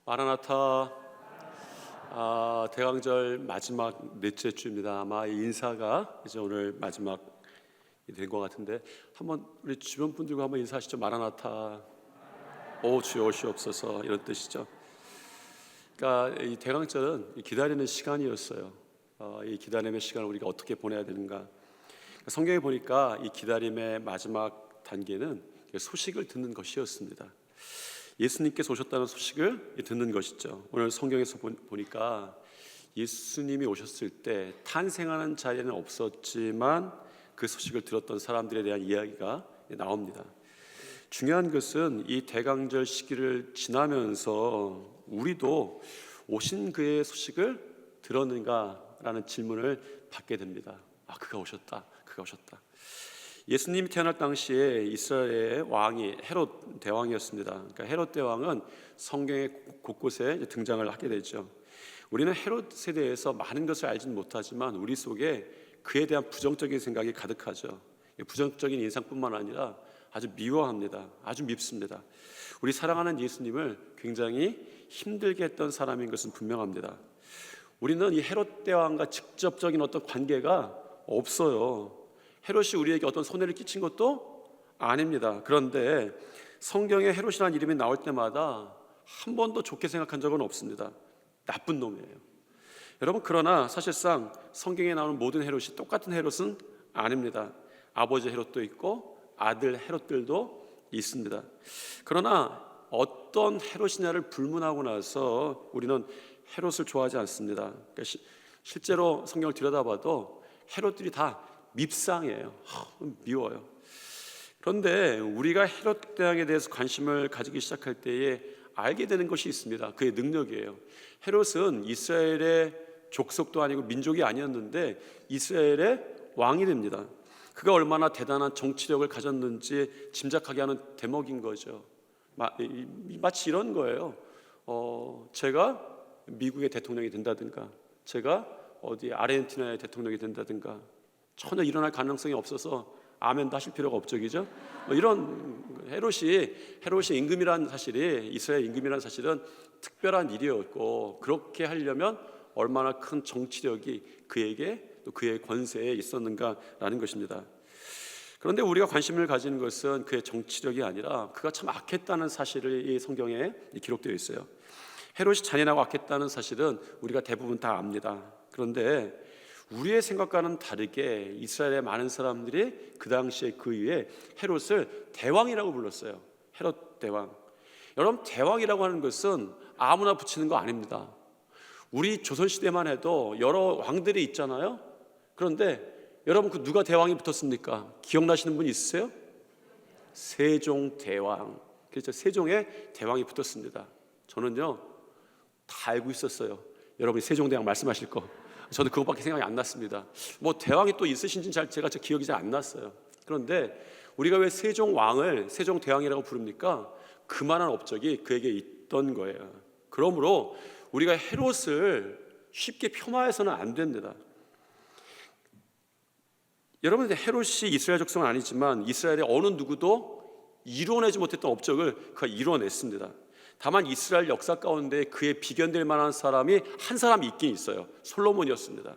마라나타. 대강절 마지막 넷째 주입니다. 아마 이 인사가 이제 오늘 마지막이 된 것 같은데 한번 우리 주변 분들과 한번 인사하시죠. 마라나타. 오 주여 오시옵소서, 이런 뜻이죠. 그러니까 이 대강절은 기다리는 시간이었어요. 이 기다림의 시간을 우리가 어떻게 보내야 되는가. 성경에 보니까 이 기다림의 마지막 단계는 소식을 듣는 것이었습니다. 예수님께서 오셨다는 소식을 듣는 것이죠. 오늘 성경에서 보니까 예수님이 오셨을 때 탄생하는 자리에는 없었지만 그 소식을 들었던 사람들에 대한 이야기가 나옵니다. 중요한 것은 이 대강절 시기를 지나면서 우리도 오신 그의 소식을 들었는가라는 질문을 받게 됩니다. 그가 오셨다, 그가 오셨다. 예수님이 태어날 당시에 이스라엘의 왕이 헤롯 대왕이었습니다. 그러니까 헤롯 대왕은 성경의 곳곳에 등장을 하게 되죠. 우리는 헤롯에 대해서 많은 것을 알지는 못하지만 우리 속에 그에 대한 부정적인 생각이 가득하죠. 부정적인 인상뿐만 아니라 아주 미워합니다. 아주 밉습니다. 우리 사랑하는 예수님을 굉장히 힘들게 했던 사람인 것은 분명합니다. 우리는 이 헤롯 대왕과 직접적인 어떤 관계가 없어요. 헤롯이 우리에게 어떤 손해를 끼친 것도 아닙니다. 그런데 성경에 헤롯이라는 이름이 나올 때마다 한 번도 좋게 생각한 적은 없습니다. 나쁜 놈이에요. 여러분, 그러나 사실상 성경에 나오는 모든 헤롯이 똑같은 헤롯은 아닙니다. 아버지 헤롯도 있고 아들 헤롯들도 있습니다. 그러나 어떤 헤롯이냐를 불문하고 나서 우리는 헤롯을 좋아하지 않습니다. 그러니까 실제로 성경을 들여다봐도 헤롯들이 다 밉상이에요. 미워요. 그런데 우리가 헤롯 대왕에 대해서 관심을 가지기 시작할 때에 알게 되는 것이 있습니다. 그의 능력이에요. 헤롯은 이스라엘의 족속도 아니고 민족이 아니었는데 이스라엘의 왕이 됩니다. 그가 얼마나 대단한 정치력을 가졌는지 짐작하게 하는 대목인 거죠. 마치 이런 거예요. 제가 미국의 대통령이 된다든가, 제가 어디 아르헨티나의 대통령이 된다든가, 전혀 일어날 가능성이 없어서 아멘도 하실 필요가 없죠, 그죠? 이런 헤롯이 임금이라는 사실이, 이스라엘 임금이라는 사실은 특별한 일이었고, 그렇게 하려면 얼마나 큰 정치력이 그에게 또 그의 권세에 있었는가라는 것입니다. 그런데 우리가 관심을 가지는 것은 그의 정치력이 아니라 그가 참 악했다는 사실이 이 성경에 기록되어 있어요. 헤롯이 잔인하고 악했다는 사실은 우리가 대부분 다 압니다. 그런데 우리의 생각과는 다르게 이스라엘의 많은 사람들이 그 당시에 그 위에 헤롯을 대왕이라고 불렀어요. 헤롯 대왕. 여러분, 대왕이라고 하는 것은 아무나 붙이는 거 아닙니다. 우리 조선시대만 해도 여러 왕들이 있잖아요. 그런데 여러분, 그 누가 대왕이 붙었습니까? 기억나시는 분 있으세요? 세종대왕. 그렇죠. 세종의 대왕이 붙었습니다. 저는요 다 알고 있었어요. 여러분이 세종대왕 말씀하실 거. 저도 그것밖에 생각이 안 났습니다. 대왕이 또 있으신지는 제가 기억이 잘 안 났어요. 그런데 우리가 왜 세종왕을 세종대왕이라고 부릅니까? 그만한 업적이 그에게 있던 거예요. 그러므로 우리가 헤롯을 쉽게 폄하해서는 안 됩니다. 여러분, 헤롯이 이스라엘 족속은 아니지만 이스라엘의 어느 누구도 이뤄내지 못했던 업적을 그가 이뤄냈습니다. 다만 이스라엘 역사 가운데 그의 비견될 만한 사람이 한 사람 있긴 있어요. 솔로몬이었습니다.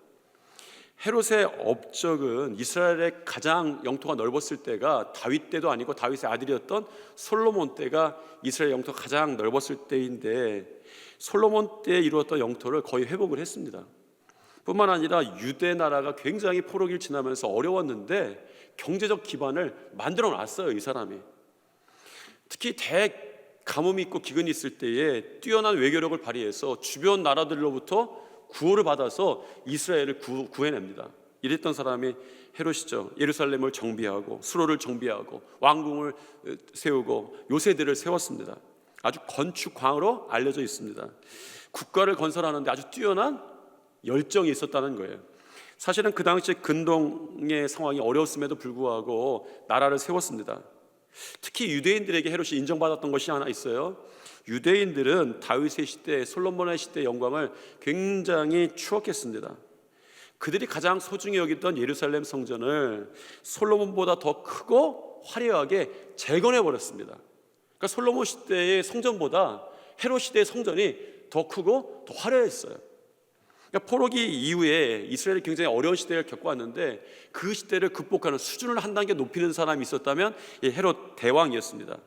헤롯의 업적은 이스라엘의 가장 영토가 넓었을 때가 다윗 때도 아니고 다윗의 아들이었던 솔로몬 때가 이스라엘 영토가 가장 넓었을 때인데, 솔로몬 때 이루었던 영토를 거의 회복을 했습니다. 뿐만 아니라 유대 나라가 굉장히 포로기를 지나면서 어려웠는데 경제적 기반을 만들어 놨어요, 이 사람이. 특히 가뭄이 있고 기근이 있을 때에 뛰어난 외교력을 발휘해서 주변 나라들로부터 구호를 받아서 이스라엘을 구해냅니다. 이랬던 사람이 헤롯이죠. 예루살렘을 정비하고 수로를 정비하고 왕궁을 세우고 요새들을 세웠습니다. 아주 건축광으로 알려져 있습니다. 국가를 건설하는데 아주 뛰어난 열정이 있었다는 거예요. 사실은 그 당시 근동의 상황이 어려웠음에도 불구하고 나라를 세웠습니다. 특히 유대인들에게 헤롯이 인정받았던 것이 하나 있어요. 유대인들은 다윗의 시대, 솔로몬의 시대의 영광을 굉장히 추억했습니다. 그들이 가장 소중히 여기던 예루살렘 성전을 솔로몬보다 더 크고 화려하게 재건해 버렸습니다. 그러니까 솔로몬 시대의 성전보다 헤롯 시대의 성전이 더 크고 더 화려했어요. 그러니까 포로기 이후에 이스라엘이 굉장히 어려운 시대를 겪어왔는데 그 시대를 극복하는 수준을 한 단계 높이는 사람이 있었다면 헤롯 대왕이었습니다.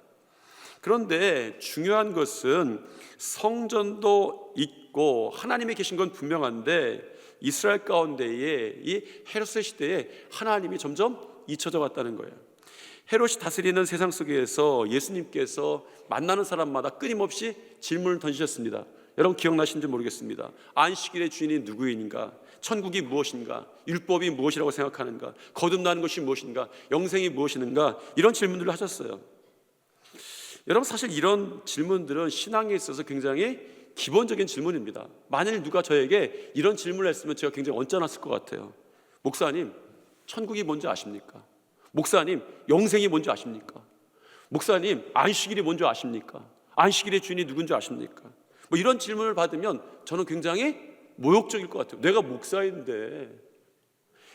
그런데 중요한 것은 성전도 있고 하나님이 계신 건 분명한데 이스라엘 가운데에 이 헤롯의 시대에 하나님이 점점 잊혀져 갔다는 거예요. 헤롯이 다스리는 세상 속에서 예수님께서 만나는 사람마다 끊임없이 질문을 던지셨습니다. 여러분 기억나시는지 모르겠습니다. 안식일의 주인이 누구인가? 천국이 무엇인가? 율법이 무엇이라고 생각하는가? 거듭나는 것이 무엇인가? 영생이 무엇인가? 이런 질문들을 하셨어요. 여러분 사실 이런 질문들은 신앙에 있어서 굉장히 기본적인 질문입니다. 만일 누가 저에게 이런 질문을 했으면 제가 굉장히 언짢았을 것 같아요. 목사님, 천국이 뭔지 아십니까? 목사님, 영생이 뭔지 아십니까? 목사님, 안식일이 뭔지 아십니까? 안식일의 주인이 누군지 아십니까? 뭐 이런 질문을 받으면 저는 굉장히 모욕적일 것 같아요. 내가 목사인데.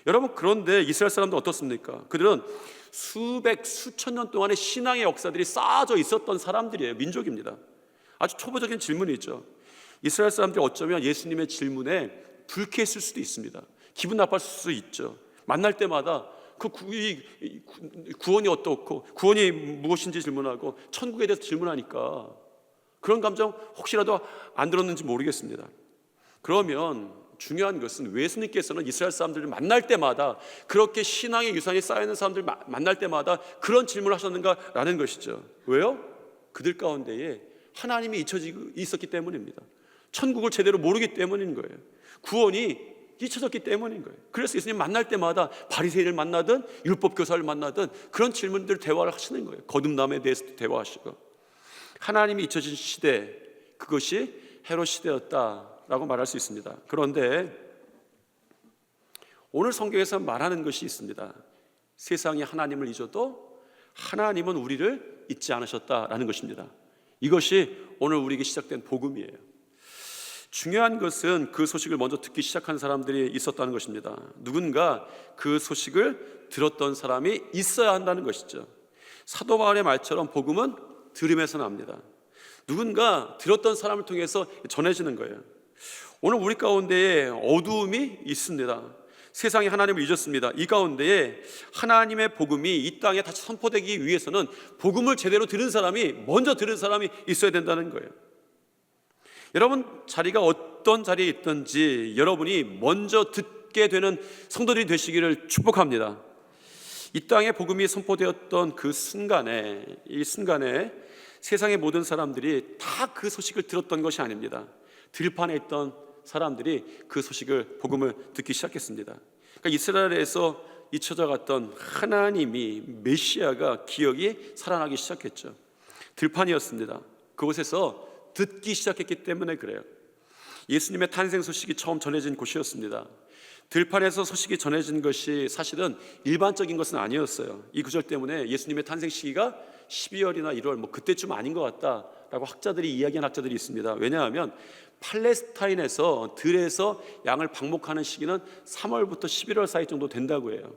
여러분 그런데 이스라엘 사람들 어떻습니까? 그들은 수백, 수천 년 동안의 신앙의 역사들이 쌓아져 있었던 사람들이에요. 민족입니다. 아주 초보적인 질문이죠. 이스라엘 사람들이 어쩌면 예수님의 질문에 불쾌했을 수도 있습니다. 기분 나빴을 수도 있죠. 만날 때마다 그 구원이 어떻고 구원이 무엇인지 질문하고 천국에 대해서 질문하니까 그런 감정 혹시라도 안 들었는지 모르겠습니다. 그러면 중요한 것은 예수님께서는 이스라엘 사람들을 만날 때마다 그렇게 신앙의 유산이 쌓여있는 사람들을 만날 때마다 그런 질문을 하셨는가라는 것이죠. 왜요? 그들 가운데에 하나님이 잊혀지고 있었기 때문입니다. 천국을 제대로 모르기 때문인 거예요. 구원이 잊혀졌기 때문인 거예요. 그래서 예수님 만날 때마다 바리새인을 만나든 율법 교사를 만나든 그런 질문들 대화를 하시는 거예요. 거듭남에 대해서도 대화하시고. 하나님이 잊혀진 시대, 그것이 헤롯 시대였다라고 말할 수 있습니다. 그런데 오늘 성경에서 말하는 것이 있습니다. 세상이 하나님을 잊어도 하나님은 우리를 잊지 않으셨다라는 것입니다. 이것이 오늘 우리에게 시작된 복음이에요. 중요한 것은 그 소식을 먼저 듣기 시작한 사람들이 있었다는 것입니다. 누군가 그 소식을 들었던 사람이 있어야 한다는 것이죠. 사도 바울의 말처럼 복음은 들음에서 납니다. 누군가 들었던 사람을 통해서 전해지는 거예요. 오늘 우리 가운데에 어두움이 있습니다. 세상이 하나님을 잊었습니다. 이 가운데에 하나님의 복음이 이 땅에 다시 선포되기 위해서는 복음을 제대로 들은 사람이, 먼저 들은 사람이 있어야 된다는 거예요. 여러분 자리가 어떤 자리에 있든지 여러분이 먼저 듣게 되는 성도들이 되시기를 축복합니다. 이 땅에 복음이 선포되었던 그 순간에, 이 순간에 세상의 모든 사람들이 다 그 소식을 들었던 것이 아닙니다. 들판에 있던 사람들이 그 소식을, 복음을 듣기 시작했습니다. 그러니까 이스라엘에서 잊혀져 갔던 하나님이, 메시아가 기억이 살아나기 시작했죠. 들판이었습니다. 그곳에서 듣기 시작했기 때문에 그래요. 예수님의 탄생 소식이 처음 전해진 곳이었습니다. 들판에서 소식이 전해진 것이 사실은 일반적인 것은 아니었어요. 이 구절 때문에 예수님의 탄생 시기가 12월이나 1월 뭐 그때쯤 아닌 것 같다라고 학자들이 이야기한 학자들이 있습니다. 왜냐하면 팔레스타인에서 들에서 양을 방목하는 시기는 3월부터 11월 사이 정도 된다고 해요.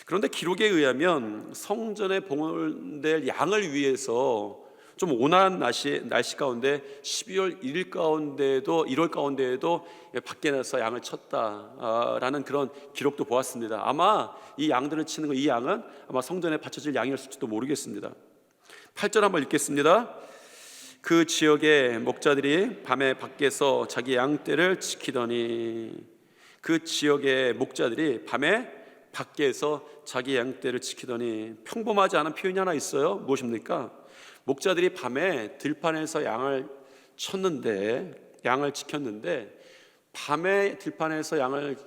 그런데 기록에 의하면 성전에 봉헌될 양을 위해서 좀 온화한 날씨 가운데 12월 1일 가운데에도 1월 가운데에도 밖에 나서 양을 쳤다라는 그런 기록도 보았습니다. 아마 이 양들을 치는 이 양은 아마 성전에 바쳐질 양이었을지도 모르겠습니다. 8절 한번 읽겠습니다. 그 지역의 목자들이 밤에 밖에서 자기 양떼를 지키더니, 그 지역의 목자들이 밤에 밖에서 자기 양떼를 지키더니, 평범하지 않은 표현이 하나 있어요. 무엇입니까? 목자들이 밤에 들판에서 양을 쳤는데, 양을 지켰는데, 밤에 들판에서 양을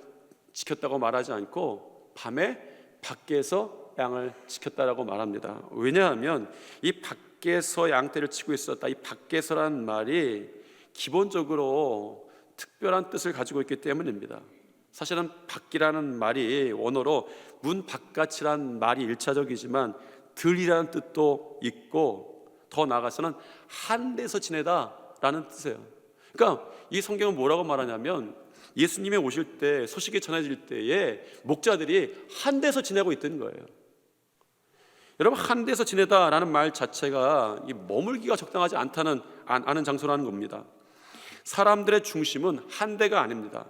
지켰다고 말하지 않고 밤에 밖에서 양을 지켰다라고 말합니다. 왜냐하면 이 밖에서 양떼를 치고 있었다, 이 밖에서란 말이 기본적으로 특별한 뜻을 가지고 있기 때문입니다. 사실은 밖이라는 말이 원어로 문 바깥이란 말이 일차적이지만 들이라는 뜻도 있고, 더 나아가서는 한 데서 지내다라는 뜻이에요. 그러니까 이 성경은 뭐라고 말하냐면, 예수님이 오실 때, 소식이 전해질 때에 목자들이 한 데서 지내고 있던 거예요. 여러분, 한 데서 지내다라는 말 자체가 이 머물기가 적당하지 않은 장소라는 겁니다. 사람들의 중심은 한 데가 아닙니다.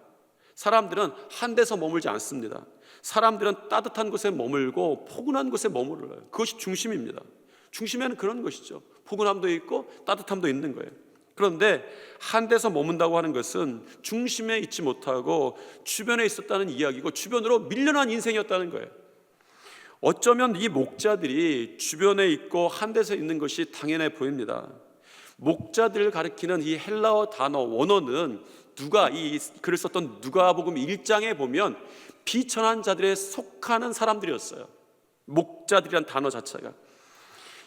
사람들은 한 데서 머물지 않습니다. 사람들은 따뜻한 곳에 머물고 포근한 곳에 머물러요. 그것이 중심입니다. 중심에는 그런 것이죠. 포근함도 있고 따뜻함도 있는 거예요. 그런데 한 데서 머문다고 하는 것은 중심에 있지 못하고 주변에 있었다는 이야기고 주변으로 밀려난 인생이었다는 거예요. 어쩌면 이 목자들이 주변에 있고 한 데서 있는 것이 당연해 보입니다. 목자들을 가리키는 이 헬라어 단어 원어는 이 글을 썼던 누가복음 1장에 보면 비천한 자들에 속하는 사람들이었어요. 목자들이란 단어 자체가.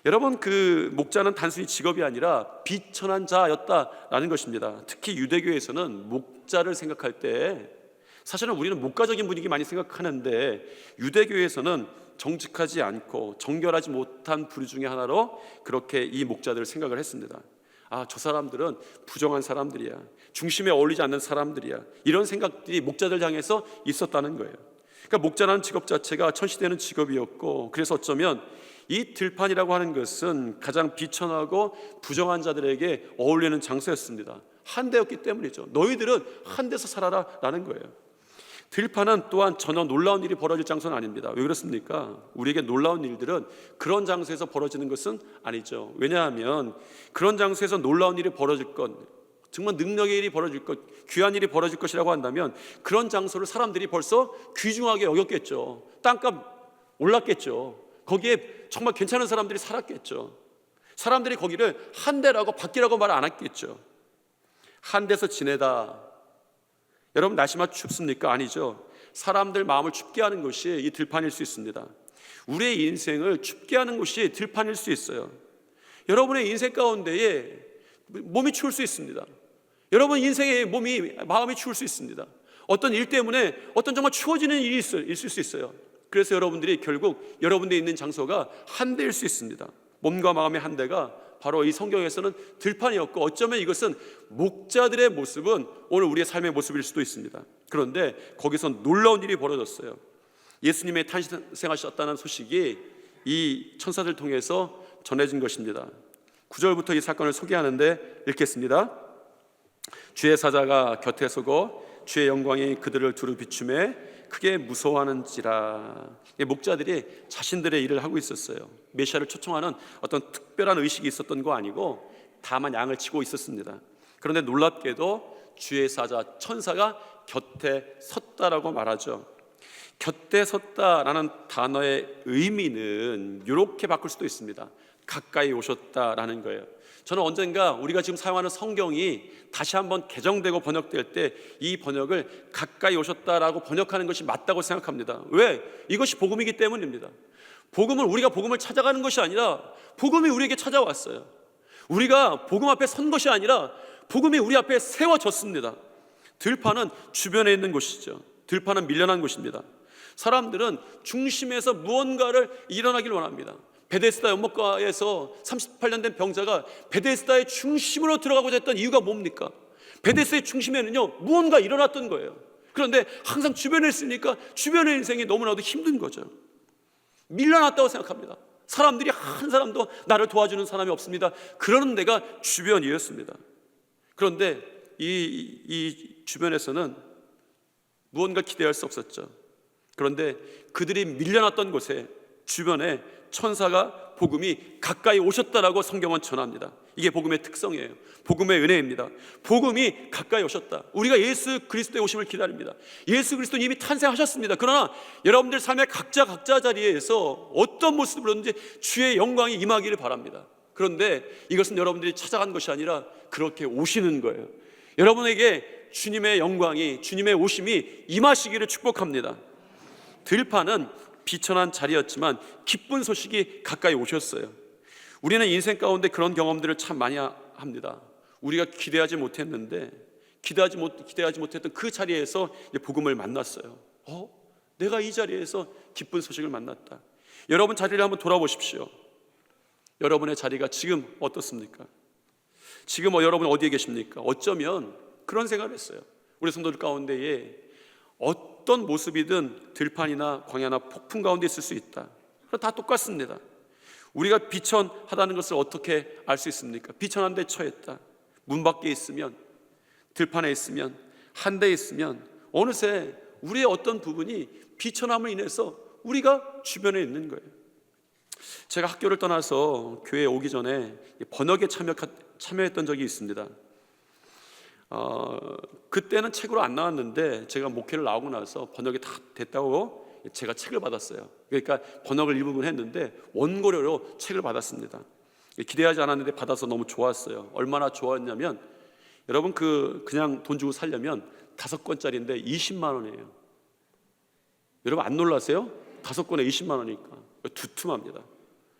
여러분, 그 목자는 단순히 직업이 아니라 비천한 자였다라는 것입니다. 특히 유대교에서는 목자를 생각할 때, 사실은 우리는 목가적인 분위기 많이 생각하는데 유대교에서는 정직하지 않고 정결하지 못한 부류 중에 하나로 그렇게 이 목자들을 생각을 했습니다. 저 사람들은 부정한 사람들이야, 중심에 어울리지 않는 사람들이야, 이런 생각들이 목자들 향해서 있었다는 거예요. 그러니까 목자라는 직업 자체가 천시되는 직업이었고, 그래서 어쩌면 이 들판이라고 하는 것은 가장 비천하고 부정한 자들에게 어울리는 장소였습니다. 한 데였기 때문이죠. 너희들은 한 데서 살아라 라는 거예요. 들판은 또한 전혀 놀라운 일이 벌어질 장소는 아닙니다. 왜 그렇습니까? 우리에게 놀라운 일들은 그런 장소에서 벌어지는 것은 아니죠. 왜냐하면 그런 장소에서 놀라운 일이 벌어질 것, 정말 능력의 일이 벌어질 것, 귀한 일이 벌어질 것이라고 한다면 그런 장소를 사람들이 벌써 귀중하게 여겼겠죠. 땅값 올랐겠죠. 거기에 정말 괜찮은 사람들이 살았겠죠. 사람들이 거기를 한 데라고 밖이라고 말 안 했겠죠. 한 데서 지내다. 여러분, 날씨만 춥습니까? 아니죠. 사람들 마음을 춥게 하는 것이 이 들판일 수 있습니다. 우리의 인생을 춥게 하는 것이 들판일 수 있어요. 여러분의 인생 가운데에 몸이 추울 수 있습니다. 여러분 인생의 마음이 추울 수 있습니다. 어떤 일 때문에 어떤 정말 추워지는 일이 있을 수 있어요. 그래서 여러분들이 결국 여러분들이 있는 장소가 한 데일 수 있습니다. 몸과 마음의 한 데가 바로 이 성경에서는 들판이었고, 어쩌면 이것은 목자들의 모습은 오늘 우리의 삶의 모습일 수도 있습니다. 그런데 거기서 놀라운 일이 벌어졌어요. 예수님의 탄생하셨다는 소식이 이 천사들 통해서 전해진 것입니다. 9절부터 이 사건을 소개하는데 읽겠습니다. 주의 사자가 곁에 서고 주의 영광이 그들을 두루 비추매 크게 무서워하는지라. 목자들이 자신들의 일을 하고 있었어요. 메시아를 초청하는 어떤 특별한 의식이 있었던 거 아니고 다만 양을 치고 있었습니다. 그런데 놀랍게도 주의 사자, 천사가 곁에 섰다라고 말하죠. 곁에 섰다라는 단어의 의미는 이렇게 바꿀 수도 있습니다. 가까이 오셨다라는 거예요. 저는 언젠가 우리가 지금 사용하는 성경이 다시 한번 개정되고 번역될 때 이 번역을 가까이 오셨다라고 번역하는 것이 맞다고 생각합니다. 왜? 이것이 복음이기 때문입니다. 복음은 우리가 복음을 찾아가는 것이 아니라 복음이 우리에게 찾아왔어요. 우리가 복음 앞에 선 것이 아니라 복음이 우리 앞에 세워졌습니다. 들판은 주변에 있는 곳이죠. 들판은 밀려난 곳입니다. 사람들은 중심에서 무언가를 일어나길 원합니다. 베데스다 연못가에서 38년 된 병자가 베데스다의 중심으로 들어가고자 했던 이유가 뭡니까? 베데스다의 중심에는요 무언가 일어났던 거예요. 그런데 항상 주변에 있으니까 주변의 인생이 너무나도 힘든 거죠. 밀려났다고 생각합니다. 사람들이 한 사람도 나를 도와주는 사람이 없습니다. 그러는 데가 주변이었습니다. 그런데 이 주변에서는 무언가 기대할 수 없었죠. 그런데 그들이 밀려났던 곳에 주변에 천사가 복음이 가까이 오셨다라고 성경은 전합니다. 이게 복음의 특성이에요. 복음의 은혜입니다. 복음이 가까이 오셨다. 우리가 예수 그리스도의 오심을 기다립니다. 예수 그리스도는 이미 탄생하셨습니다. 그러나 여러분들 삶의 각자 자리에서 어떤 모습으로든지 주의 영광이 임하기를 바랍니다. 그런데 이것은 여러분들이 찾아간 것이 아니라 그렇게 오시는 거예요. 여러분에게 주님의 영광이, 주님의 오심이 임하시기를 축복합니다. 들판은 비천한 자리였지만 기쁜 소식이 가까이 오셨어요. 우리는 인생 가운데 그런 경험들을 참 많이 합니다. 우리가 기대하지 못했는데 기대하지 못했던 그 자리에서 복음을 만났어요. 내가 이 자리에서 기쁜 소식을 만났다. 여러분 자리를 한번 돌아보십시오. 여러분의 자리가 지금 어떻습니까? 지금 여러분 어디에 계십니까? 어쩌면 그런 생각을 했어요. 우리 성도들 가운데에 어떤 모습이든 들판이나 광야나 폭풍 가운데 있을 수 있다. 다 똑같습니다. 우리가 비천하다는 것을 어떻게 알 수 있습니까? 비천한 데 처했다. 문 밖에 있으면, 들판에 있으면, 한 대 있으면 어느새 우리의 어떤 부분이 비천함을 인해서 우리가 주변에 있는 거예요. 제가 학교를 떠나서 교회에 오기 전에 번역에 참여했던 적이 있습니다. 그때는 책으로 안 나왔는데 제가 목회를 나오고 나서 번역이 다 됐다고 제가 책을 받았어요. 그러니까 번역을 일부분 했는데 원고료로 책을 받았습니다. 기대하지 않았는데 받아서 너무 좋았어요. 얼마나 좋았냐면 여러분 그냥 돈 주고 살려면 5권짜리인데 20만 원이에요. 여러분 안 놀라세요? 5권에 20만 원이니까 두툼합니다.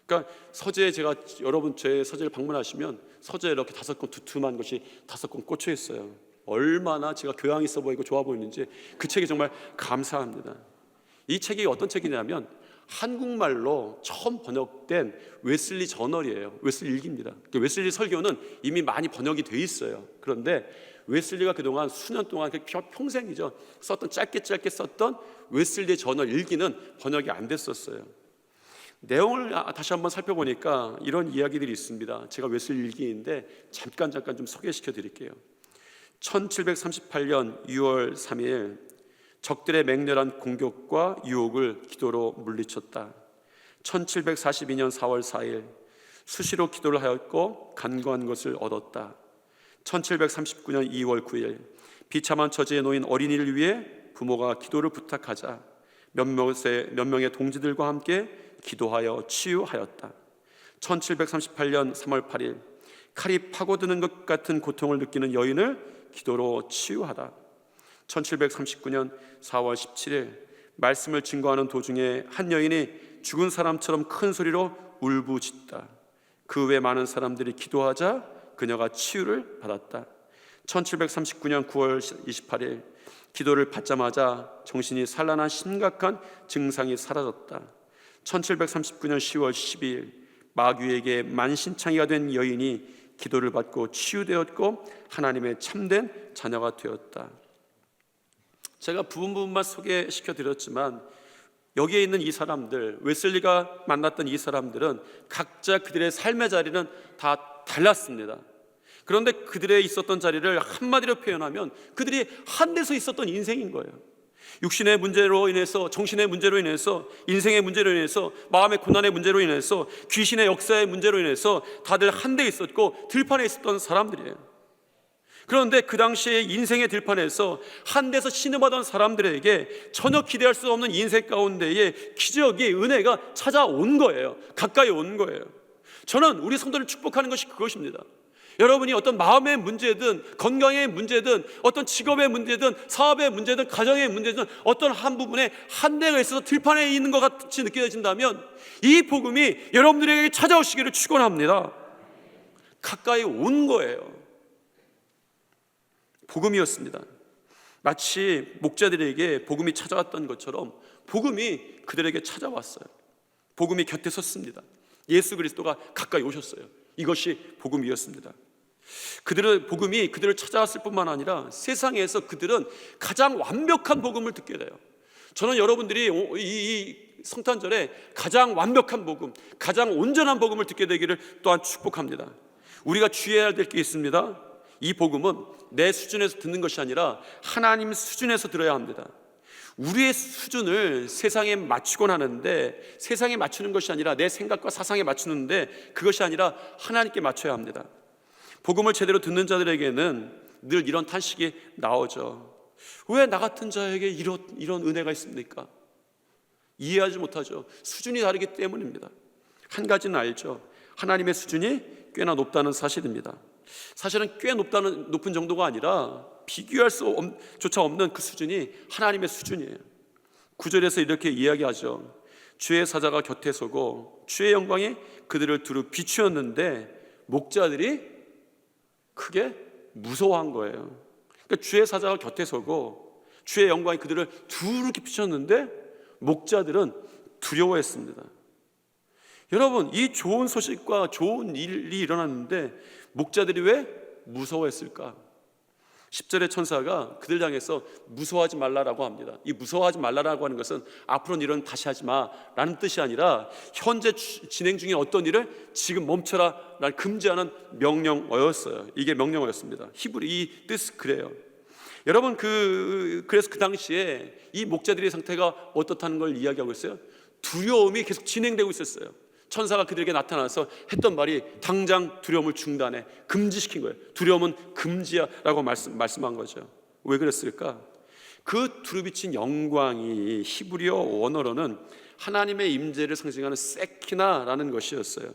그러니까 서재에 제가 여러분 제 서재를 방문하시면 서재에 이렇게 5권 두툼한 것이 5권 꽂혀 있어요. 얼마나 제가 교양 있어 보이고 좋아 보이는지 그 책이 정말 감사합니다. 이 책이 어떤 책이냐면 한국말로 처음 번역된 웨슬리 저널이에요. 웨슬리 일기입니다. 웨슬리 설교는 이미 많이 번역이 돼 있어요. 그런데 웨슬리가 그동안 수년 동안 평생이죠 썼던 짧게 썼던 웨슬리 저널 일기는 번역이 안 됐었어요. 내용을 다시 한번 살펴보니까 이런 이야기들이 있습니다. 제가 웨슬리 일기인데 잠깐 좀 소개시켜 드릴게요. 1738년 6월 3일 적들의 맹렬한 공격과 유혹을 기도로 물리쳤다. 1742년 4월 4일 수시로 기도를 하였고 간구한 것을 얻었다. 1739년 2월 9일 비참한 처지에 놓인 어린이를 위해 부모가 기도를 부탁하자 몇 명의 동지들과 함께 기도하여 치유하였다. 1738년 3월 8일 칼이 파고드는 것 같은 고통을 느끼는 여인을 기도로 치유하다. 1739년 4월 17일 말씀을 증거하는 도중에 한 여인이 죽은 사람처럼 큰 소리로 울부짖다. 그 외 많은 사람들이 기도하자 그녀가 치유를 받았다. 1739년 9월 28일 기도를 받자마자 정신이 산란한 심각한 증상이 사라졌다. 1739년 10월 12일 마귀에게 만신창이가 된 여인이 기도를 받고 치유되었고 하나님의 참된 자녀가 되었다. 제가 부분만 소개시켜 드렸지만 여기에 있는 이 사람들, 웨슬리가 만났던 이 사람들은 각자 그들의 삶의 자리는 다 달랐습니다. 그런데 그들의 있었던 자리를 한마디로 표현하면 그들이 한 데서 있었던 인생인 거예요. 육신의 문제로 인해서, 정신의 문제로 인해서, 인생의 문제로 인해서, 마음의 고난의 문제로 인해서, 귀신의 역사의 문제로 인해서 다들 한 데 있었고 들판에 있었던 사람들이에요. 그런데 그 당시에 인생의 들판에서 한 데서 신음하던 사람들에게 전혀 기대할 수 없는 인생 가운데에 기적이, 은혜가 찾아온 거예요. 가까이 온 거예요. 저는 우리 성도를 축복하는 것이 그것입니다. 여러분이 어떤 마음의 문제든 건강의 문제든 어떤 직업의 문제든 사업의 문제든 가정의 문제든 어떤 한 부분에 한 대가 있어서 들판에 있는 것 같이 느껴진다면 이 복음이 여러분들에게 찾아오시기를 축원합니다. 가까이 온 거예요. 복음이었습니다. 마치 목자들에게 복음이 찾아왔던 것처럼 복음이 그들에게 찾아왔어요. 복음이 곁에 섰습니다. 예수 그리스도가 가까이 오셨어요. 이것이 복음이었습니다. 복음이 그들을 찾아왔을 뿐만 아니라 세상에서 그들은 가장 완벽한 복음을 듣게 돼요. 저는 여러분들이 이 성탄절에 가장 완벽한 복음, 가장 온전한 복음을 듣게 되기를 또한 축복합니다. 우리가 주의해야 될 게 있습니다. 이 복음은 내 수준에서 듣는 것이 아니라 하나님 수준에서 들어야 합니다. 우리의 수준을 세상에 맞추곤 하는데 세상에 맞추는 것이 아니라 내 생각과 사상에 맞추는데 그것이 아니라 하나님께 맞춰야 합니다. 복음을 제대로 듣는 자들에게는 늘 이런 탄식이 나오죠. 왜 나 같은 자에게 이런 은혜가 있습니까? 이해하지 못하죠. 수준이 다르기 때문입니다. 한 가지는 알죠. 하나님의 수준이 꽤나 높다는 사실입니다. 사실은 꽤 높은 정도가 아니라 비교할 수조차 없는 그 수준이 하나님의 수준이에요. 9절에서 이렇게 이야기하죠. 주의 사자가 곁에 서고 주의 영광이 그들을 두루 비추었는데 목자들이 크게 무서워한 거예요. 그러니까 주의 사자가 곁에 서고 주의 영광이 그들을 두루 비추었는데 목자들은 두려워했습니다. 여러분, 이 좋은 소식과 좋은 일이 일어났는데 목자들이 왜 무서워했을까? 10절의 천사가 그들 향해서 무서워하지 말라라고 합니다. 이 무서워하지 말라라고 하는 것은 앞으로는 이런 다시 하지 마라는 뜻이 아니라 현재 진행 중인 어떤 일을 지금 멈춰라 라는 금지하는 명령어였어요. 이게 명령어였습니다. 히브리 이 뜻 그래요. 여러분 그래서 그 당시에 이 목자들의 상태가 어떻다는 걸 이야기하고 있어요. 두려움이 계속 진행되고 있었어요. 천사가 그들에게 나타나서 했던 말이 당장 두려움을 중단해, 금지시킨 거예요. 두려움은 금지야 라고 말씀한 거죠. 왜 그랬을까? 그 두루비친 영광이 히브리어 원어로는 하나님의 임재를 상징하는 세키나라는 것이었어요.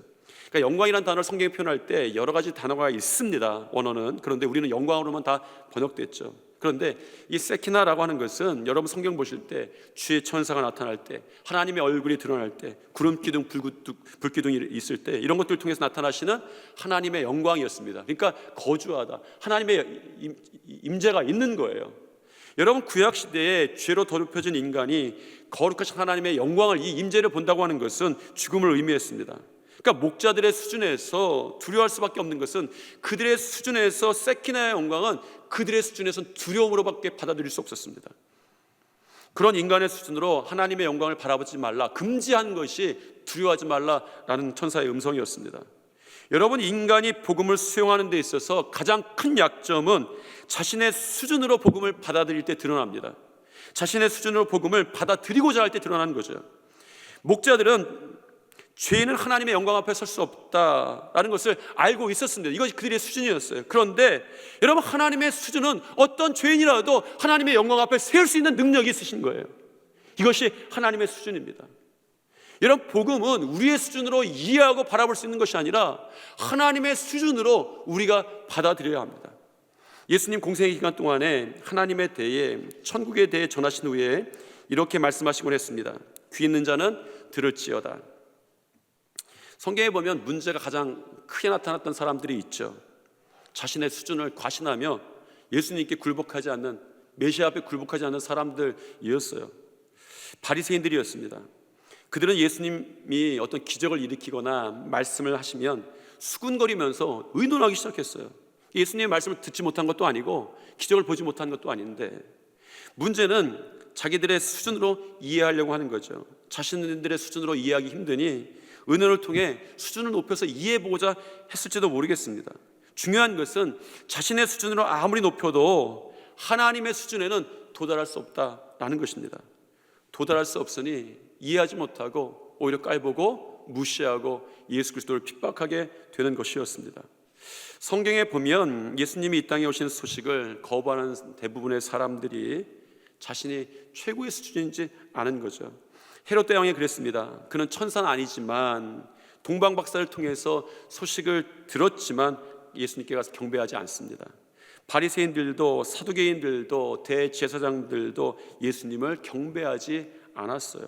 그러니까 영광이라는 단어를 성경에 표현할 때 여러 가지 단어가 있습니다, 원어는. 그런데 우리는 영광으로만 다 번역됐죠. 그런데 이 세키나라고 하는 것은 여러분 성경 보실 때 주의 천사가 나타날 때, 하나님의 얼굴이 드러날 때, 구름 기둥 불기둥이 있을 때, 이런 것들을 통해서 나타나시는 하나님의 영광이었습니다. 그러니까 거주하다, 하나님의 임재가 있는 거예요. 여러분 구약 시대에 죄로 더럽혀진 인간이 거룩하신 하나님의 영광을, 이 임재를 본다고 하는 것은 죽음을 의미했습니다. 그러니까 목자들의 수준에서 두려워할 수밖에 없는 것은, 그들의 수준에서 세키나의 영광은 그들의 수준에서는 두려움으로밖에 받아들일 수 없었습니다. 그런 인간의 수준으로 하나님의 영광을 바라보지 말라, 금지한 것이 두려워하지 말라라는 천사의 음성이었습니다. 여러분, 인간이 복음을 수용하는 데 있어서 가장 큰 약점은 자신의 수준으로 복음을 받아들일 때 드러납니다. 자신의 수준으로 복음을 받아들이고자 할 때 드러나는 거죠. 목자들은 죄인은 하나님의 영광 앞에 설 수 없다라는 것을 알고 있었습니다. 이것이 그들의 수준이었어요. 그런데 여러분, 하나님의 수준은 어떤 죄인이라도 하나님의 영광 앞에 세울 수 있는 능력이 있으신 거예요. 이것이 하나님의 수준입니다. 여러분, 복음은 우리의 수준으로 이해하고 바라볼 수 있는 것이 아니라 하나님의 수준으로 우리가 받아들여야 합니다. 예수님 공생의 기간 동안에 하나님에 대해, 천국에 대해 전하신 후에 이렇게 말씀하시곤 했습니다. 귀 있는 자는 들을지어다. 성경에 보면 문제가 가장 크게 나타났던 사람들이 있죠. 자신의 수준을 과신하며 예수님께 굴복하지 않는, 메시아 앞에 굴복하지 않는 사람들이었어요. 바리새인들이었습니다. 그들은 예수님이 어떤 기적을 일으키거나 말씀을 하시면 수군거리면서 의논하기 시작했어요. 예수님의 말씀을 듣지 못한 것도 아니고 기적을 보지 못한 것도 아닌데, 문제는 자기들의 수준으로 이해하려고 하는 거죠. 자신들의 수준으로 이해하기 힘드니 은혜를 통해 수준을 높여서 이해해보고자 했을지도 모르겠습니다. 중요한 것은 자신의 수준으로 아무리 높여도 하나님의 수준에는 도달할 수 없다라는 것입니다. 도달할 수 없으니 이해하지 못하고 오히려 깔보고 무시하고 예수 그리스도를 핍박하게 되는 것이었습니다. 성경에 보면 예수님이 이 땅에 오신 소식을 거부하는 대부분의 사람들이 자신이 최고의 수준인지 아는 거죠. 헤롯 대왕이 그랬습니다. 그는 천사는 아니지만 동방박사를 통해서 소식을 들었지만 예수님께 가서 경배하지 않습니다. 바리새인들도 사두개인들도 대제사장들도 예수님을 경배하지 않았어요.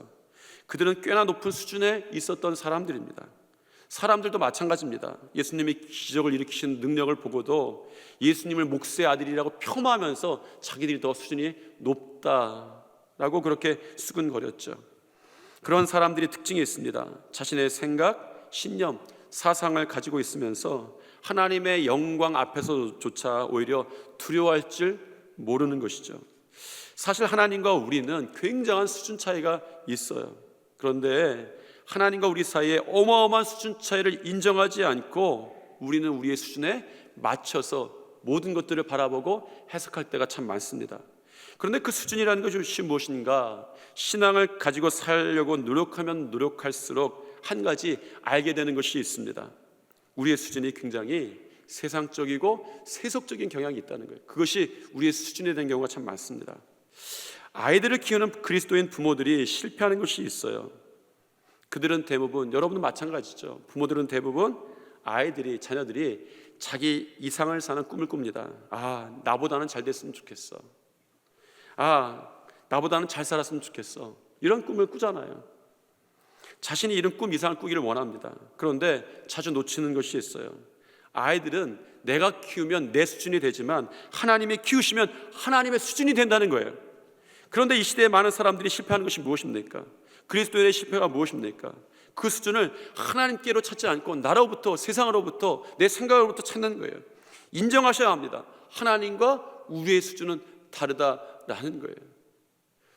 그들은 꽤나 높은 수준에 있었던 사람들입니다. 사람들도 마찬가지입니다. 예수님이 기적을 일으키신 능력을 보고도 예수님을 목수의 아들이라고 폄하하면서 자기들이 더 수준이 높다라고 그렇게 수근거렸죠. 그런 사람들이 특징이 있습니다. 자신의 생각, 신념, 사상을 가지고 있으면서 하나님의 영광 앞에서조차 오히려 두려워할 줄 모르는 것이죠. 사실 하나님과 우리는 굉장한 수준 차이가 있어요. 그런데 하나님과 우리 사이에 어마어마한 수준 차이를 인정하지 않고 우리는 우리의 수준에 맞춰서 모든 것들을 바라보고 해석할 때가 참 많습니다. 그런데 그 수준이라는 것이 무엇인가? 신앙을 가지고 살려고 노력하면 노력할수록 한 가지 알게 되는 것이 있습니다. 우리의 수준이 굉장히 세상적이고 세속적인 경향이 있다는 거예요. 그것이 우리의 수준이 되는 경우가 참 많습니다. 아이들을 키우는 그리스도인 부모들이 실패하는 것이 있어요. 그들은 대부분, 여러분도 마찬가지죠. 부모들은 대부분 아이들이, 자녀들이 자기 이상을 사는 꿈을 꿉니다. 나보다는 잘 됐으면 좋겠어. 나보다는 잘 살았으면 좋겠어. 이런 꿈을 꾸잖아요. 자신이 이런 꿈 이상을 꾸기를 원합니다. 그런데 자주 놓치는 것이 있어요. 아이들은 내가 키우면 내 수준이 되지만 하나님이 키우시면 하나님의 수준이 된다는 거예요. 그런데 이 시대에 많은 사람들이 실패하는 것이 무엇입니까? 그리스도인의 실패가 무엇입니까? 그 수준을 하나님께로 찾지 않고 나로부터, 세상으로부터, 내 생각으로부터 찾는 거예요. 인정하셔야 합니다. 하나님과 우리의 수준은 다르다라는 거예요.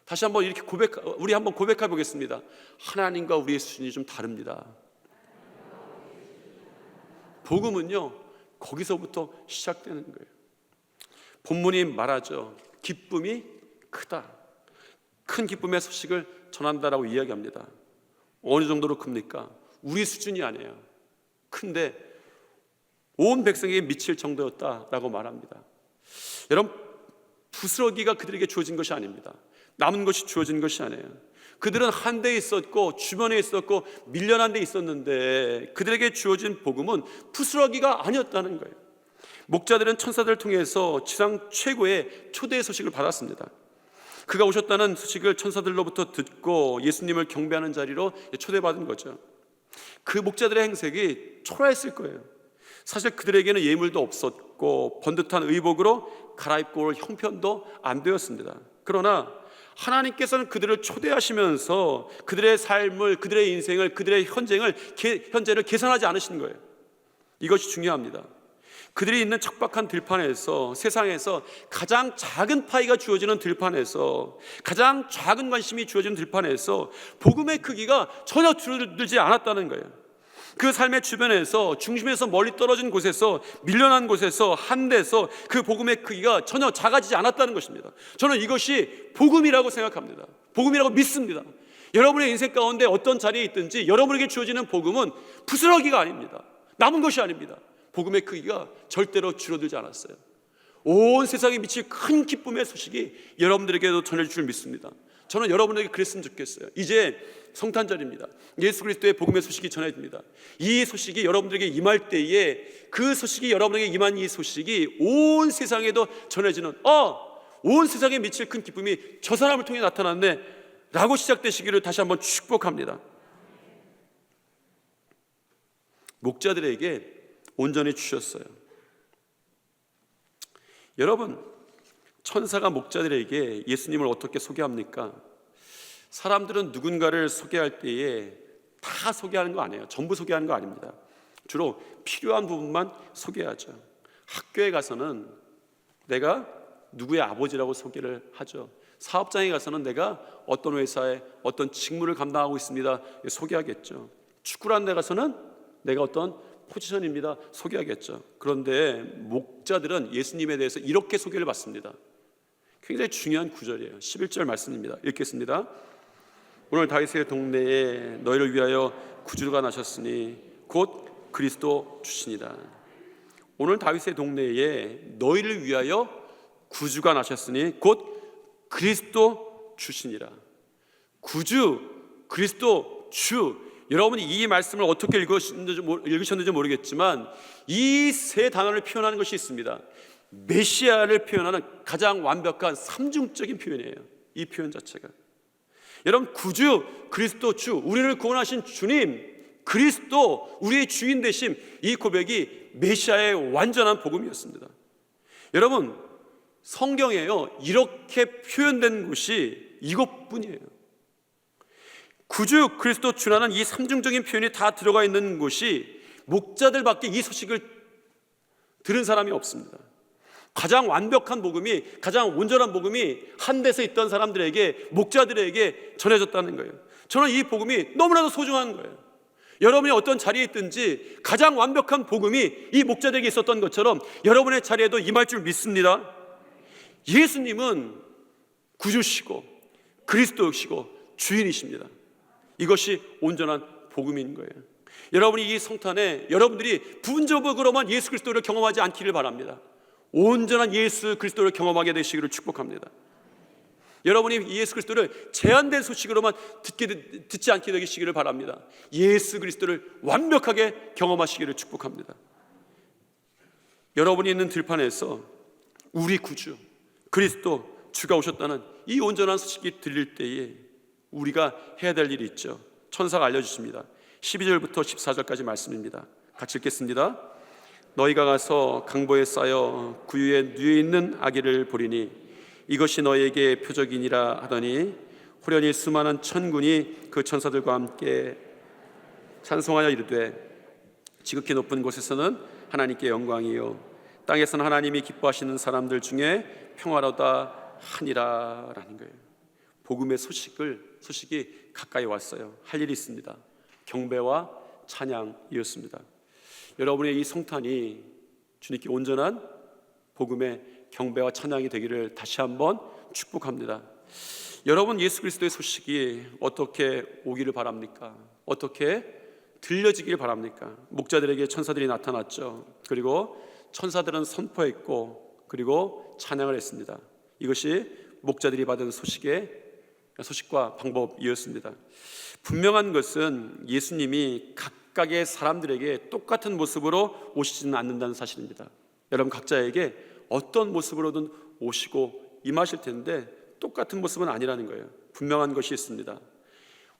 다시 한번 이렇게 우리 한번 고백해 보겠습니다. 하나님과 우리의 수준이 좀 다릅니다. 복음은요, 거기서부터 시작되는 거예요. 본문이 말하죠. 기쁨이 크다. 큰 기쁨의 소식을 전한다라고 이야기합니다. 어느 정도로 큽니까? 우리 수준이 아니에요. 큰데 온 백성에게 미칠 정도였다라고 말합니다. 여러분, 부스러기가 그들에게 주어진 것이 아닙니다. 남은 것이 주어진 것이 아니에요. 그들은 한 데 있었고 주변에 있었고 밀려난 데 있었는데 그들에게 주어진 복음은 부스러기가 아니었다는 거예요. 목자들은 천사들을 통해서 지상 최고의 초대의 소식을 받았습니다. 그가 오셨다는 소식을 천사들로부터 듣고 예수님을 경배하는 자리로 초대받은 거죠. 그 목자들의 행색이 초라했을 거예요. 사실 그들에게는 예물도 없었고 번듯한 의복으로 갈아입고 올 형편도 안 되었습니다. 그러나 하나님께서는 그들을 초대하시면서 그들의 삶을, 그들의 인생을, 그들의 현재를 계산하지 않으신 거예요. 이것이 중요합니다. 그들이 있는 척박한 들판에서, 세상에서 가장 작은 파이가 주어지는 들판에서, 가장 작은 관심이 주어지는 들판에서 복음의 크기가 전혀 줄어들지 않았다는 거예요. 그 삶의 주변에서, 중심에서 멀리 떨어진 곳에서, 밀려난 곳에서, 한 데서 그 복음의 크기가 전혀 작아지지 않았다는 것입니다. 저는 이것이 복음이라고 생각합니다. 복음이라고 믿습니다. 여러분의 인생 가운데 어떤 자리에 있든지 여러분에게 주어지는 복음은 부스러기가 아닙니다. 남은 것이 아닙니다. 복음의 크기가 절대로 줄어들지 않았어요. 온 세상에 미칠 큰 기쁨의 소식이 여러분들에게도 전해질 줄 믿습니다. 저는 여러분에게 그랬으면 좋겠어요. 이제 성탄절입니다. 예수 그리스도의 복음의 소식이 전해집니다. 이 소식이 여러분들에게 임할 때에 그 소식이 여러분에게 임한 이 소식이 온 세상에도 전해지는, 온 세상에 미칠 큰 기쁨이 저 사람을 통해 나타났네 라고 시작되시기를 다시 한번 축복합니다. 목자들에게 온전히 주셨어요. 여러분, 천사가 목자들에게 예수님을 어떻게 소개합니까? 사람들은 누군가를 소개할 때에 다 소개하는 거 아니에요. 전부 소개하는 거 아닙니다. 주로 필요한 부분만 소개하죠. 학교에 가서는 내가 누구의 아버지라고 소개를 하죠. 사업장에 가서는 내가 어떤 회사에 어떤 직무를 감당하고 있습니다 소개하겠죠. 축구를 하는 데 가서는 내가 어떤 포지션입니다 소개하겠죠. 그런데 목자들은 예수님에 대해서 이렇게 소개를 받습니다. 굉장히 중요한 구절이에요. 11절 말씀입니다. 읽겠습니다. 오늘 다윗의 동네에 너희를 위하여 구주가 나셨으니 곧 그리스도 주시니라. 오늘 다윗의 동네에 너희를 위하여 구주가 나셨으니 곧 그리스도 주시니라. 구주, 그리스도, 주. 여러분이 이 말씀을 어떻게 읽으셨는지 모르겠지만 이 세 단어를 표현하는 것이 있습니다. 메시아를 표현하는 가장 완벽한 삼중적인 표현이에요. 이 표현 자체가. 여러분, 구주, 그리스도, 주, 우리를 구원하신 주님, 그리스도, 우리의 주인 되심, 이 고백이 메시아의 완전한 복음이었습니다. 여러분, 성경에요 이렇게 표현된 곳이 이것뿐이에요. 구주, 그리스도, 주라는 이 삼중적인 표현이 다 들어가 있는 곳이 목자들밖에 이 소식을 들은 사람이 없습니다. 가장 완벽한 복음이, 가장 온전한 복음이 한 데서 있던 사람들에게, 목자들에게 전해졌다는 거예요. 저는 이 복음이 너무나도 소중한 거예요. 여러분이 어떤 자리에 있든지 가장 완벽한 복음이 이 목자들에게 있었던 것처럼 여러분의 자리에도 임할 줄 믿습니다. 예수님은 구주시고 그리스도시고 주인이십니다. 이것이 온전한 복음인 거예요. 여러분이 이 성탄에 여러분들이 부분적으로만 예수 그리스도를 경험하지 않기를 바랍니다. 온전한 예수 그리스도를 경험하게 되시기를 축복합니다. 여러분이 예수 그리스도를 제한된 소식으로만 듣지 않게 되시기를 바랍니다. 예수 그리스도를 완벽하게 경험하시기를 축복합니다. 여러분이 있는 들판에서 우리 구주 그리스도 주가 오셨다는 이 온전한 소식이 들릴 때에 우리가 해야 될 일이 있죠. 천사가 알려주십니다. 12절부터 14절까지 말씀입니다. 같이 읽겠습니다. 너희가 가서 강보에 쌓여 구유에 누워 있는 아기를 보리니 이것이 너희에게 표적이니라 하더니 호련히 수많은 천군이 그 천사들과 함께 찬송하여 이르되 지극히 높은 곳에서는 하나님께 영광이요 땅에서는 하나님이 기뻐하시는 사람들 중에 평화로다 하니라라는 거예요. 복음의 소식이 가까이 왔어요. 할 일이 있습니다. 경배와 찬양이었습니다. 여러분의 이 성탄이 주님께 온전한 복음의 경배와 찬양이 되기를 다시 한번 축복합니다. 여러분, 예수 그리스도의 소식이 어떻게 오기를 바랍니까? 어떻게 들려지기를 바랍니까? 목자들에게 천사들이 나타났죠. 그리고 천사들은 선포했고, 그리고 찬양을 했습니다. 이것이 목자들이 받은 소식과 방법이었습니다. 분명한 것은 예수님이 각각의 사람들에게 똑같은 모습으로 오시지는 않는다는 사실입니다. 여러분 각자에게 어떤 모습으로든 오시고 임하실 텐데 똑같은 모습은 아니라는 거예요. 분명한 것이 있습니다.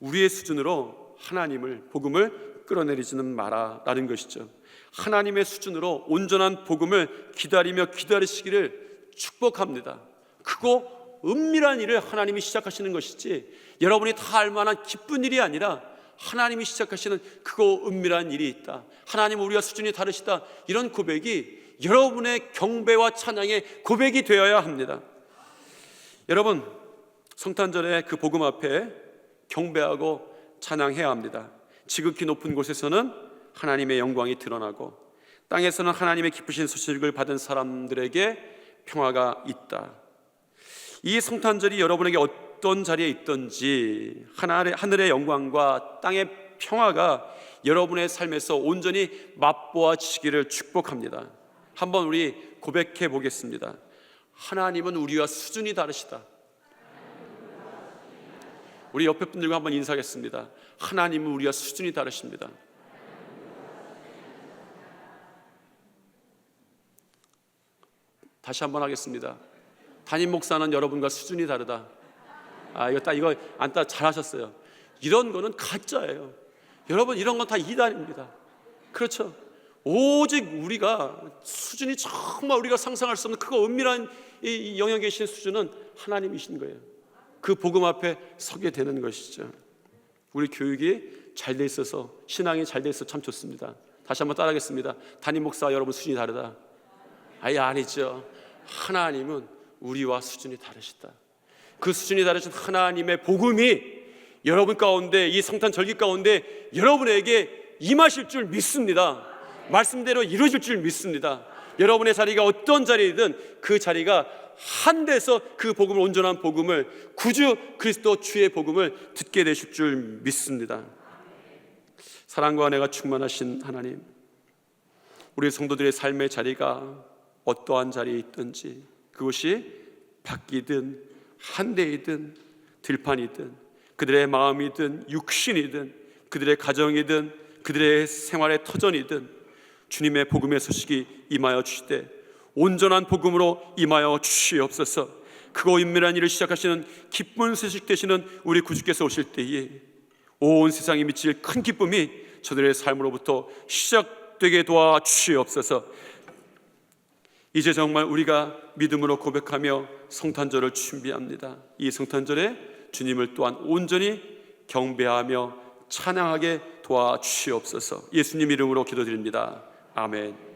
우리의 수준으로 하나님을, 복음을 끌어내리지는 마라라는 것이죠. 하나님의 수준으로 온전한 복음을 기다리시기를 축복합니다. 그거 은밀한 일을 하나님이 시작하시는 것이지 여러분이 다 알만한 기쁜 일이 아니라 하나님이 시작하시는 그거 은밀한 일이 있다. 하나님은 우리와 수준이 다르시다. 이런 고백이 여러분의 경배와 찬양의 고백이 되어야 합니다. 여러분, 성탄절에 그 복음 앞에 경배하고 찬양해야 합니다. 지극히 높은 곳에서는 하나님의 영광이 드러나고 땅에서는 하나님의 기쁘신 소식을 받은 사람들에게 평화가 있다. 이 성탄절이 여러분에게 어떤 자리에 있든지 하늘의 영광과 땅의 평화가 여러분의 삶에서 온전히 맛보아지기를 축복합니다. 한번 우리 고백해 보겠습니다. 하나님은 우리와 수준이 다르시다. 우리 옆에 분들과 한번 인사하겠습니다. 하나님은 우리와 수준이 다르십니다. 다시 한번 하겠습니다. 담임 목사는 여러분과 수준이 다르다. 이거 안따 잘하셨어요. 이런 거는 가짜예요. 여러분, 이런 건 다 이단입니다. 그렇죠? 오직 우리가 수준이 정말 우리가 상상할 수 없는 그거 은밀한 이 영역에 계신 수준은 하나님이신 거예요. 그 복음 앞에 서게 되는 것이죠. 우리 교육이 잘 돼 있어서, 신앙이 잘 돼 있어서 참 좋습니다. 다시 한번 따라하겠습니다. 담임 목사와 여러분 수준이 다르다. 아니죠. 하나님은 우리와 수준이 다르시다. 그 수준이 다르신 하나님의 복음이 여러분 가운데, 이 성탄 절기 가운데 여러분에게 임하실 줄 믿습니다. 말씀대로 이루어질 줄 믿습니다. 여러분의 자리가 어떤 자리이든 그 자리가 한 데서 그 복음을, 온전한 복음을, 구주 그리스도 주의 복음을 듣게 되실 줄 믿습니다. 사랑과 은혜가 충만하신 하나님, 우리 성도들의 삶의 자리가 어떠한 자리에 있든지 그것이 밖이든 한대이든 들판이든 그들의 마음이든 육신이든 그들의 가정이든 그들의 생활의 터전이든 주님의 복음의 소식이 임하여 주시되 온전한 복음으로 임하여 주시옵소서. 그거 은밀한 일을 시작하시는 기쁜 소식 되시는 우리 구주께서 오실 때에 온 세상이 미칠 큰 기쁨이 저들의 삶으로부터 시작되게 도와주시옵소서. 이제 정말 우리가 믿음으로 고백하며 성탄절을 준비합니다. 이 성탄절에 주님을 또한 온전히 경배하며 찬양하게 도와주시옵소서. 예수님 이름으로 기도드립니다. 아멘.